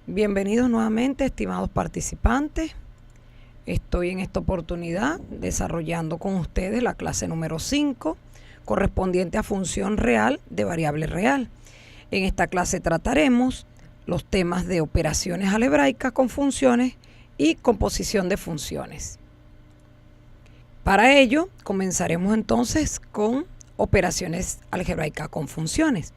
Bienvenidos nuevamente, estimados participantes. Estoy en esta oportunidad desarrollando con ustedes la clase número 5, correspondiente a función real de variable real. En esta clase trataremos los temas de operaciones algebraicas con funciones y composición de funciones. Para ello, comenzaremos entonces con operaciones algebraicas con funciones.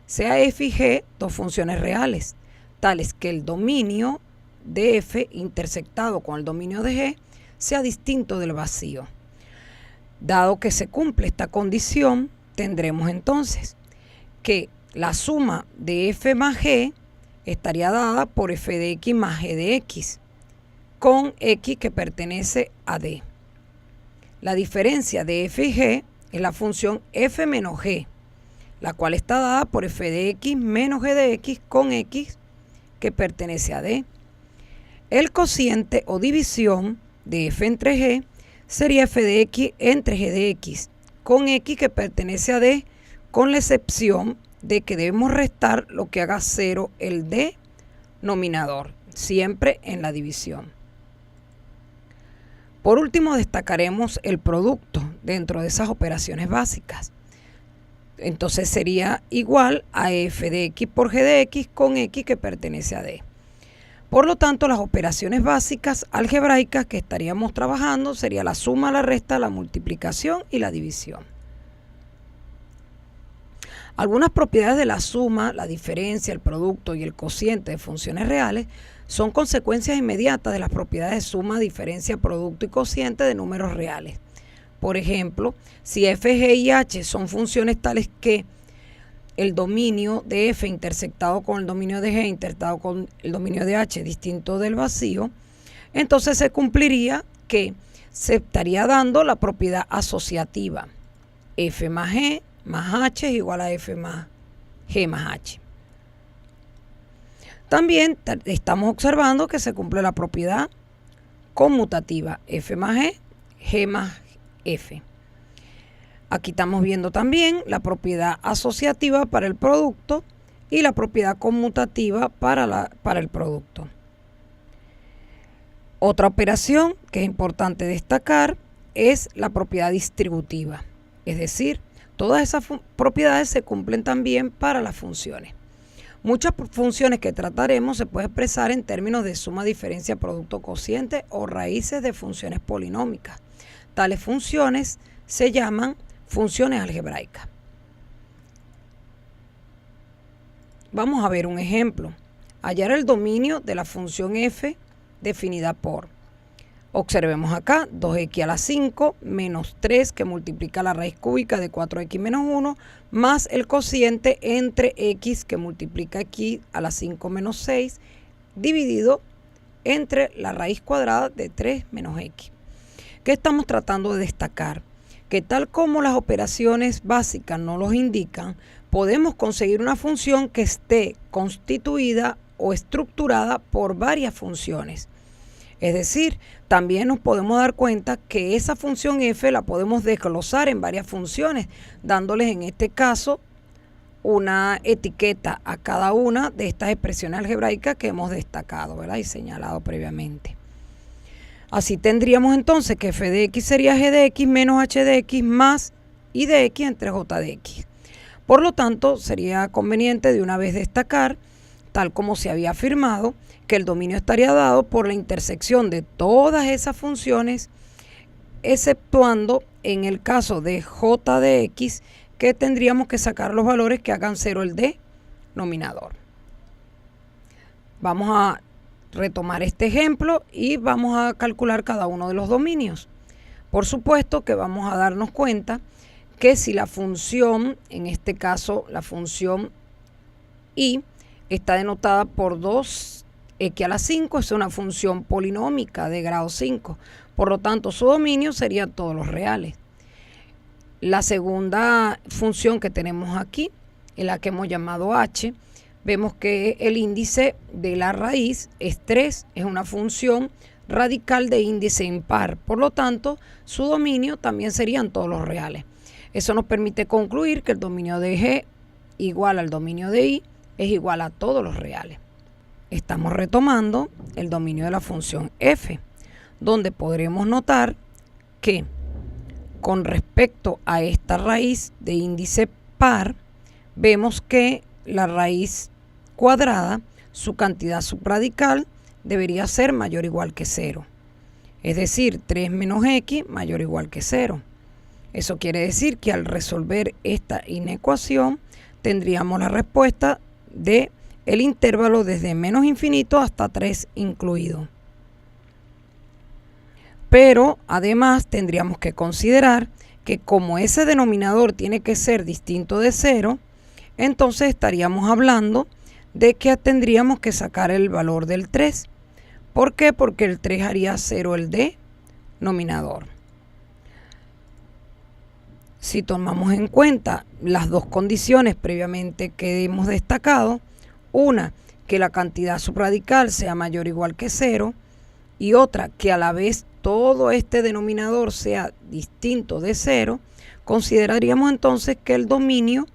Sea f y g dos funciones reales, tales que el dominio de f intersectado con el dominio de g sea distinto del vacío. Dado que se cumple esta condición, tendremos entonces que la suma de f más g estaría dada por f de x más g de x, con x que pertenece a d. La diferencia de f y g es la función f menos g, la cual está dada por f de x menos g de x con x que pertenece a d. El cociente o división de f entre g sería f de x entre g de x, con x que pertenece a d, con la excepción de que debemos restar lo que haga 0 el denominador, siempre en la división. Por último, destacaremos el producto dentro de esas operaciones básicas. Entonces sería igual a f de x por g de x con x que pertenece a d. Por lo tanto, las operaciones básicas algebraicas que estaríamos trabajando sería la suma, la resta, la multiplicación y la división. Algunas propiedades de la suma, la diferencia, el producto y el cociente de funciones reales son consecuencias inmediatas de las propiedades de suma, diferencia, producto y cociente de números reales. Por ejemplo, si f, g y h son funciones tales que el dominio de f intersectado con el dominio de g intersectado con el dominio de h distinto del vacío, entonces se cumpliría que se estaría dando la propiedad asociativa. F más g más h es igual a f más g más h. También estamos observando que se cumple la propiedad conmutativa. F más g más f. Aquí estamos viendo también la propiedad asociativa para el producto y la propiedad conmutativa para el producto. Otra operación que es importante destacar es la propiedad distributiva. Es decir, todas esas propiedades se cumplen también para las funciones. Muchas funciones que trataremos se pueden expresar en términos de suma, diferencia, producto, cociente o raíces de funciones polinómicas. Tales funciones se llaman funciones algebraicas. Vamos a ver un ejemplo. Hallar el dominio de la función f definida por, observemos acá, 2x a la 5 menos 3 que multiplica la raíz cúbica de 4x menos 1 más el cociente entre x que multiplica x a la 5 menos 6 dividido entre la raíz cuadrada de 3 menos x. ¿Qué estamos tratando de destacar? Que tal como las operaciones básicas nos los indican, podemos conseguir una función que esté constituida o estructurada por varias funciones. Es decir, también nos podemos dar cuenta que esa función f la podemos desglosar en varias funciones, dándoles en este caso una etiqueta a cada una de estas expresiones algebraicas que hemos destacado, ¿verdad? Y señalado previamente. Así tendríamos entonces que f de x sería g de x menos h de x más y de x entre j de x. Por lo tanto, sería conveniente de una vez destacar, tal como se había afirmado, que el dominio estaría dado por la intersección de todas esas funciones, exceptuando en el caso de j de x, que tendríamos que sacar los valores que hagan 0 el denominador. Vamos a retomar este ejemplo y vamos a calcular cada uno de los dominios. Por supuesto que vamos a darnos cuenta que si la función, en este caso la función y, está denotada por 2x a la 5, es una función polinómica de grado 5. Por lo tanto, su dominio serían todos los reales. La segunda función que tenemos aquí, es la que hemos llamado h, vemos que el índice de la raíz es 3, es una función radical de índice impar. Por lo tanto, su dominio también serían todos los reales. Eso nos permite concluir que el dominio de G igual al dominio de I es igual a todos los reales. estamos retomando el dominio de la función f, donde podremos notar que con respecto a esta raíz de índice par, vemos que la raíz cuadrada, su cantidad subradical debería ser mayor o igual que 0. Es decir, 3 menos x mayor o igual que 0. Eso quiere decir que al resolver esta inecuación tendríamos la respuesta de el intervalo desde menos infinito hasta 3 incluido. Pero además tendríamos que considerar que como ese denominador tiene que ser distinto de 0, entonces estaríamos hablando de que tendríamos que sacar el valor del 3. ¿Por qué? Porque el 3 haría 0 el denominador. Si tomamos en cuenta las dos condiciones previamente que hemos destacado, una, que la cantidad subradical sea mayor o igual que 0, y otra, que a la vez todo este denominador sea distinto de 0, consideraríamos entonces que el dominio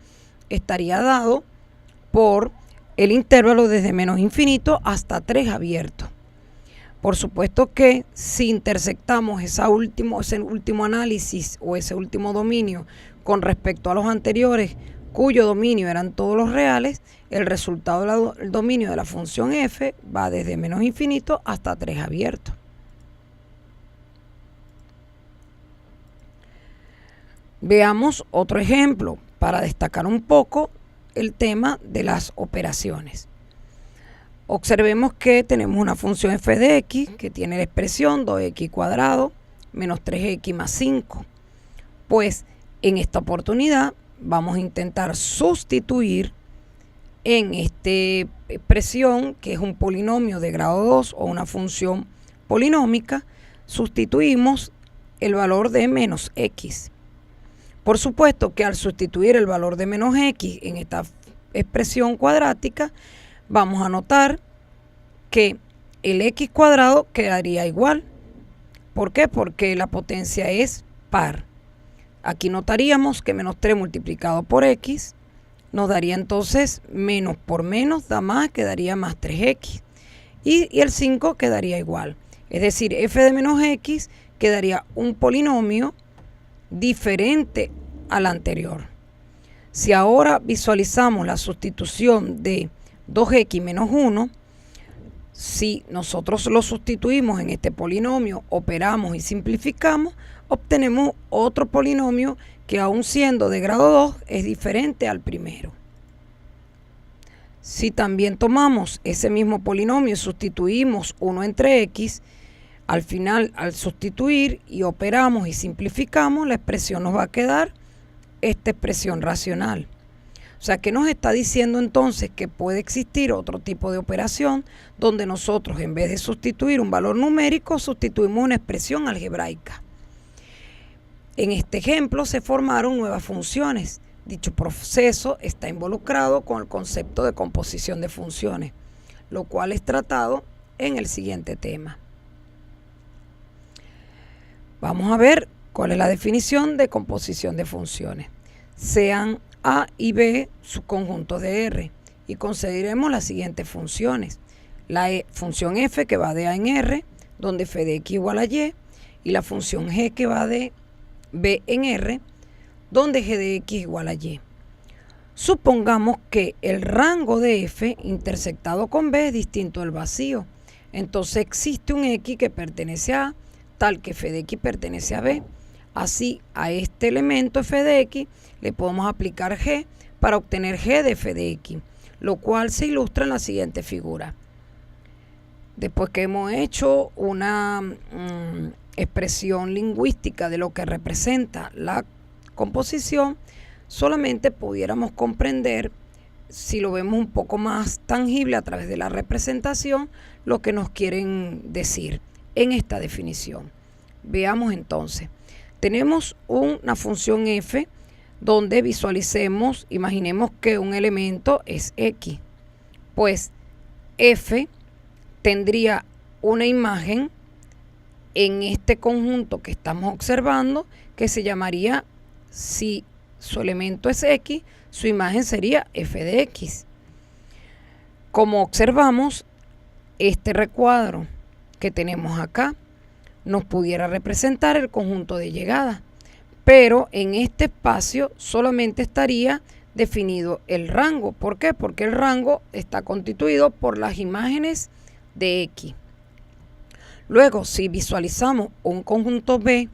estaría dado por el intervalo desde menos infinito hasta 3 abierto. Por supuesto que si intersectamos ese último análisis o ese último dominio con respecto a los anteriores, cuyo dominio eran todos los reales, el resultado del dominio de la función f va desde menos infinito hasta 3 abierto. Veamos otro ejemplo para destacar un poco el tema de las operaciones. Observemos que tenemos una función f de x que tiene la expresión 2x cuadrado menos 3x más 5. Pues en esta oportunidad vamos a intentar sustituir en esta expresión, que es un polinomio de grado 2 o una función polinómica, sustituimos el valor de menos x. Por supuesto que al sustituir el valor de menos x en esta expresión cuadrática, vamos a notar que el x cuadrado quedaría igual. ¿Por qué? Porque la potencia es par. Aquí notaríamos que menos 3 multiplicado por x nos daría entonces menos por menos da más, quedaría más 3x. Y el 5 quedaría igual. Es decir, f de menos x quedaría un polinomio diferente al anterior. Si ahora visualizamos la sustitución de 2x menos 1, si nosotros lo sustituimos en este polinomio, operamos y simplificamos, obtenemos otro polinomio que aun siendo de grado 2 es diferente al primero. Si también tomamos ese mismo polinomio y sustituimos 1 entre x, al final al sustituir y operamos y simplificamos, la expresión nos va a quedar esta expresión racional. O sea, ¿qué nos está diciendo entonces? Que puede existir otro tipo de operación donde nosotros, en vez de sustituir un valor numérico, sustituimos una expresión algebraica. En este ejemplo se formaron nuevas funciones. Dicho proceso está involucrado con el concepto de composición de funciones, lo cual es tratado en el siguiente tema. Vamos a ver cuál es la definición de composición de funciones. Sean A y B subconjuntos de R y consideremos las siguientes funciones. La función f que va de A en R, donde f de x igual a y, y la función g que va de B en R, donde g de x igual a y. Supongamos que el rango de f intersectado con b es distinto al vacío. Entonces existe un x que pertenece a A, tal que f de x pertenece a b. Así, a este elemento f de x le podemos aplicar g para obtener g de f de x, lo cual se ilustra en la siguiente figura. Después que hemos hecho una expresión lingüística de lo que representa la composición, solamente pudiéramos comprender, si lo vemos un poco más tangible a través de la representación, lo que nos quieren decir en esta definición. Veamos entonces. Tenemos una función f donde visualicemos, imaginemos que un elemento es x. Pues f tendría una imagen en este conjunto que estamos observando que se llamaría, si su elemento es x, su imagen sería f de x. Como observamos, este recuadro que tenemos acá nos pudiera representar el conjunto de llegadas, pero en este espacio solamente estaría definido el rango. ¿Por qué? Porque el rango está constituido por las imágenes de X. Luego, si visualizamos un conjunto B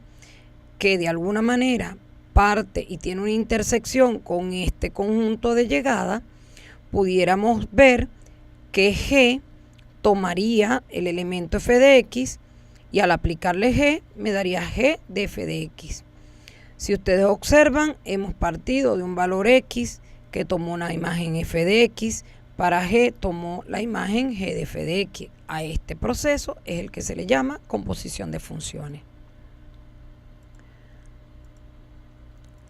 que de alguna manera parte y tiene una intersección con este conjunto de llegada, pudiéramos ver que G tomaría el elemento f de x y al aplicarle G me daría G de f de x. Si ustedes observan, hemos partido de un valor X que tomó una imagen f de x, para G tomó la imagen G de f de x. A este proceso es el que se le llama composición de funciones.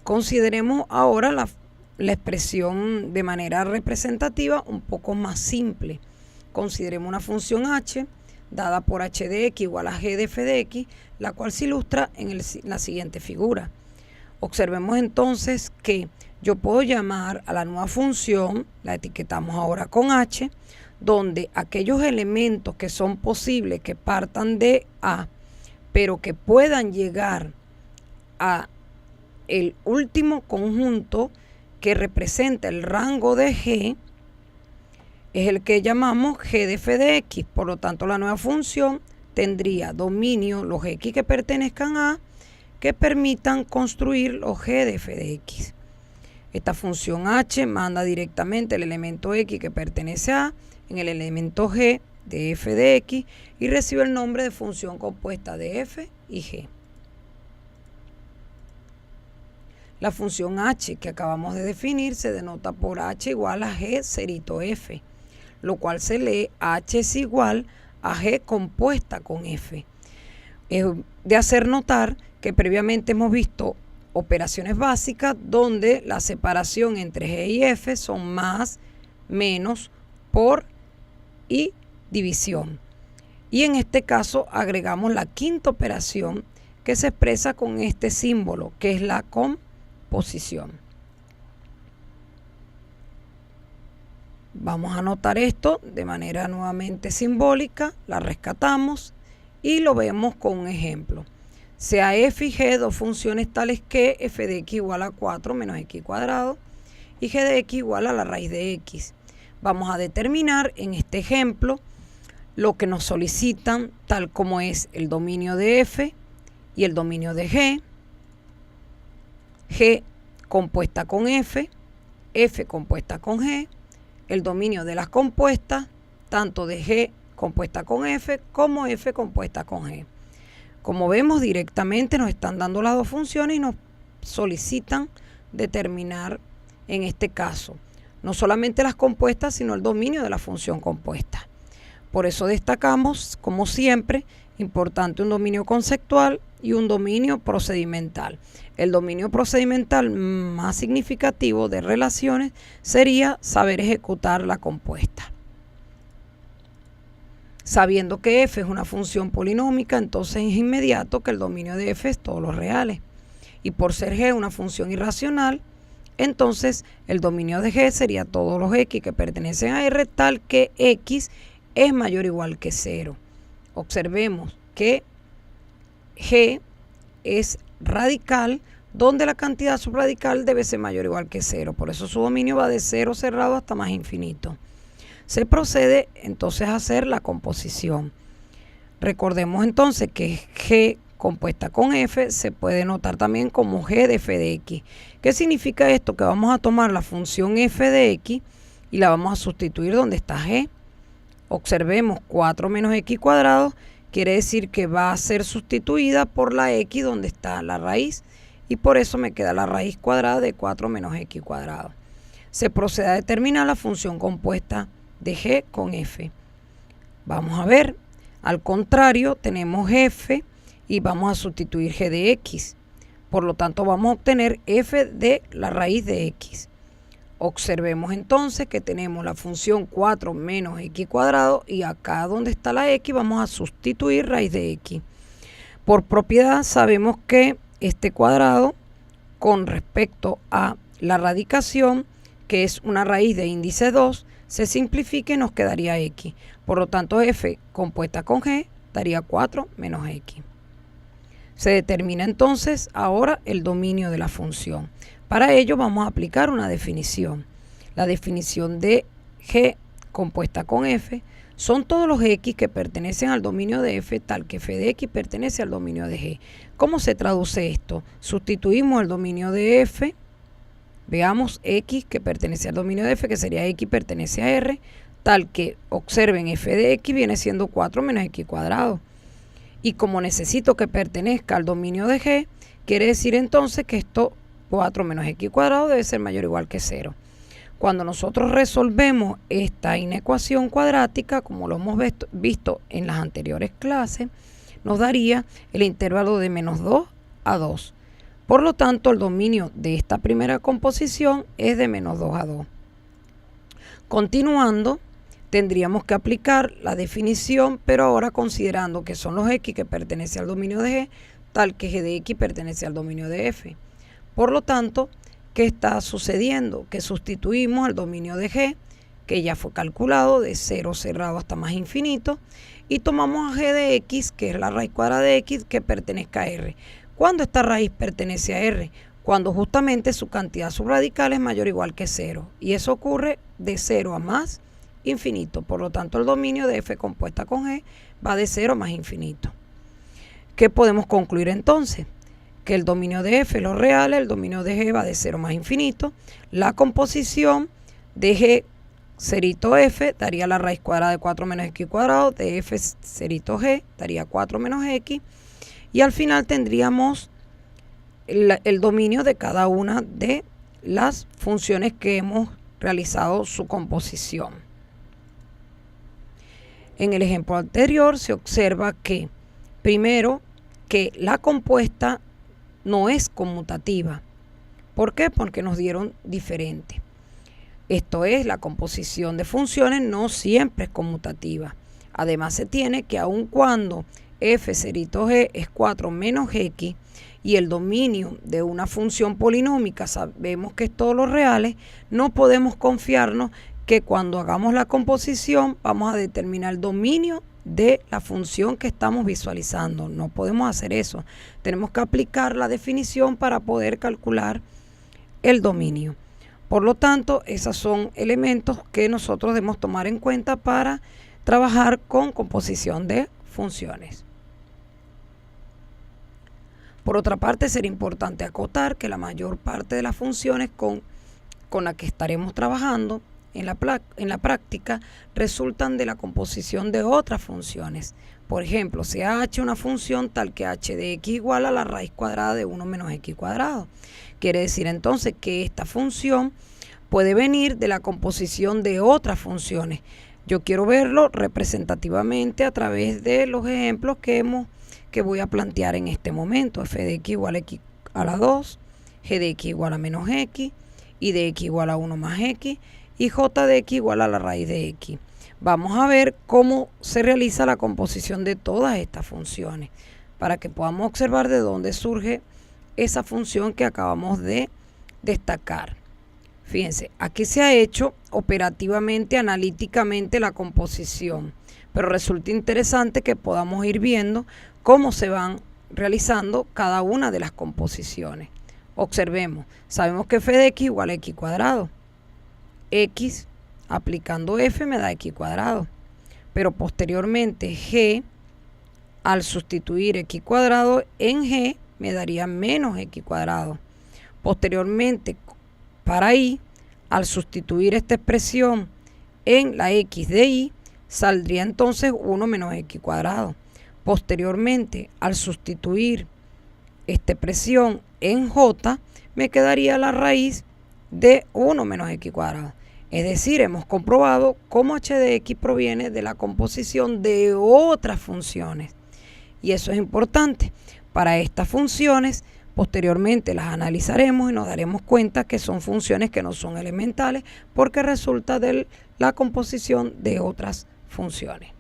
Consideremos ahora la expresión de manera representativa un poco más simple. Consideremos una función h dada por h de x igual a g de f de x, la cual se ilustra en la siguiente figura. Observemos entonces que yo puedo llamar a la nueva función, la etiquetamos ahora con h, donde aquellos elementos que son posibles que partan de A, pero que puedan llegar a el último conjunto que representa el rango de G, es el que llamamos G de f de x. Por lo tanto, la nueva función tendría dominio los x que pertenezcan a A, que permitan construir los G de f de x. Esta función h manda directamente el elemento x que pertenece a A en el elemento G de f de x y recibe el nombre de función compuesta de f y g. La función h que acabamos de definir se denota por h igual a g cerito f, lo cual se lee h es igual a g compuesta con f. Es de hacer notar que previamente hemos visto operaciones básicas donde la separación entre g y f son más, menos, por y división. Y en este caso agregamos la quinta operación que se expresa con este símbolo, que es la composición. Vamos a anotar esto de manera nuevamente simbólica, la rescatamos y lo vemos con un ejemplo. Sea f y g dos funciones tales que f de x igual a 4 menos x cuadrado y g de x igual a la raíz de x. Vamos a determinar en este ejemplo lo que nos solicitan, tal como es el dominio de f y el dominio de g, g compuesta con f, f compuesta con g, el dominio de las compuestas, tanto de g compuesta con f como f compuesta con g. Como vemos, directamente nos están dando las dos funciones y nos solicitan determinar en este caso no solamente las compuestas, sino el dominio de la función compuesta. Por eso destacamos, como siempre, importante un dominio conceptual y un dominio procedimental. El dominio procedimental más significativo de relaciones sería saber ejecutar la compuesta. Sabiendo que f es una función polinómica, entonces es inmediato que el dominio de f es todos los reales. Y por ser g una función irracional, entonces el dominio de g sería todos los x que pertenecen a R, tal que x es mayor o igual que 0. Observemos que g es radical, donde la cantidad subradical debe ser mayor o igual que 0. Por eso su dominio va de 0 cerrado hasta más infinito. Se procede entonces a hacer la composición. Recordemos entonces que g compuesta con f se puede notar también como g de f de x. ¿Qué significa esto? Que vamos a tomar la función f de x y la vamos a sustituir donde está g. Observemos 4 menos x cuadrado, quiere decir que va a ser sustituida por la x donde está la raíz y por eso me queda la raíz cuadrada de 4 menos x cuadrado. Se procede a determinar la función compuesta de g con f. Vamos a ver, al contrario tenemos f y vamos a sustituir g de x. Por lo tanto vamos a obtener f de la raíz de x. Observemos entonces que tenemos la función 4 menos x cuadrado y acá donde está la x vamos a sustituir raíz de x. Por propiedad sabemos que este cuadrado con respecto a la radicación, que es una raíz de índice 2, se simplifica y nos quedaría x. Por lo tanto, f compuesta con g daría 4 menos x. Se determina entonces ahora el dominio de la función. Para ello vamos a aplicar una definición. La definición de g compuesta con f son todos los x que pertenecen al dominio de f, tal que f de x pertenece al dominio de g. ¿Cómo se traduce esto? Sustituimos el dominio de f, veamos x que pertenece al dominio de f, que sería x pertenece a r, tal que, observen, f de x viene siendo 4 menos x cuadrado. Y como necesito que pertenezca al dominio de g, quiere decir entonces que esto 4 menos x cuadrado debe ser mayor o igual que 0. Cuando nosotros resolvemos esta inecuación cuadrática, como lo hemos visto en las anteriores clases, nos daría el intervalo de menos 2 a 2. Por lo tanto, el dominio de esta primera composición es de menos 2 a 2. Continuando, tendríamos que aplicar la definición, pero ahora considerando que son los x que pertenecen al dominio de g, tal que g de x pertenece al dominio de f. Por lo tanto, ¿qué está sucediendo? Que sustituimos al dominio de g, que ya fue calculado de 0 cerrado hasta más infinito, y tomamos a g de x, que es la raíz cuadrada de x, que pertenezca a r. ¿Cuándo esta raíz pertenece a r? Cuando justamente su cantidad subradical es mayor o igual que 0. Y eso ocurre de 0 a más infinito. Por lo tanto, el dominio de f compuesta con g va de 0 a más infinito. ¿Qué podemos concluir entonces? Que el dominio de f, los reales, el dominio de g va de 0 más infinito. La composición de g cerito f daría la raíz cuadrada de 4 menos x cuadrado, de f cerito g daría 4 menos x, y al final tendríamos el dominio de cada una de las funciones que hemos realizado su composición. En el ejemplo anterior se observa que, primero, que la compuesta no es conmutativa. ¿Por qué? Porque nos dieron diferente. Esto es, la composición de funciones no siempre es conmutativa. Además, se tiene que aun cuando f cerito g es 4 menos x y el dominio de una función polinómica sabemos que es todos los reales, no podemos confiarnos que cuando hagamos la composición vamos a determinar el dominio de la función que estamos visualizando. No podemos hacer eso. Tenemos que aplicar la definición para poder calcular el dominio. Por lo tanto, esos son elementos que nosotros debemos tomar en cuenta para trabajar con composición de funciones. Por otra parte, sería importante acotar que la mayor parte de las funciones con las que estaremos trabajando en la práctica resultan de la composición de otras funciones. Por ejemplo, sea h una función tal que h de x igual a la raíz cuadrada de 1 menos x cuadrado. Quiere decir entonces que esta función puede venir de la composición de otras funciones. Yo quiero verlo representativamente a través de los ejemplos que voy a plantear en este momento. F de x igual a x a la 2, g de x igual a menos x, y de x igual a 1 más x, y j de x igual a la raíz de x. Vamos a ver cómo se realiza la composición de todas estas funciones para que podamos observar de dónde surge esa función que acabamos de destacar. Fíjense, aquí se ha hecho operativamente, analíticamente la composición, pero resulta interesante que podamos ir viendo cómo se van realizando cada una de las composiciones. Observemos, sabemos que f de x igual a x cuadrado. X, aplicando f, me da x cuadrado. Pero posteriormente g, al sustituir x cuadrado en g, me daría menos x cuadrado. Posteriormente, para y, al sustituir esta expresión en la x de y, saldría entonces 1 menos x cuadrado. Posteriormente, al sustituir esta expresión en j, me quedaría la raíz de 1 menos x cuadrado. Es decir, hemos comprobado cómo h de x proviene de la composición de otras funciones. Y eso es importante. Para estas funciones, posteriormente las analizaremos y nos daremos cuenta que son funciones que no son elementales porque resulta de la composición de otras funciones.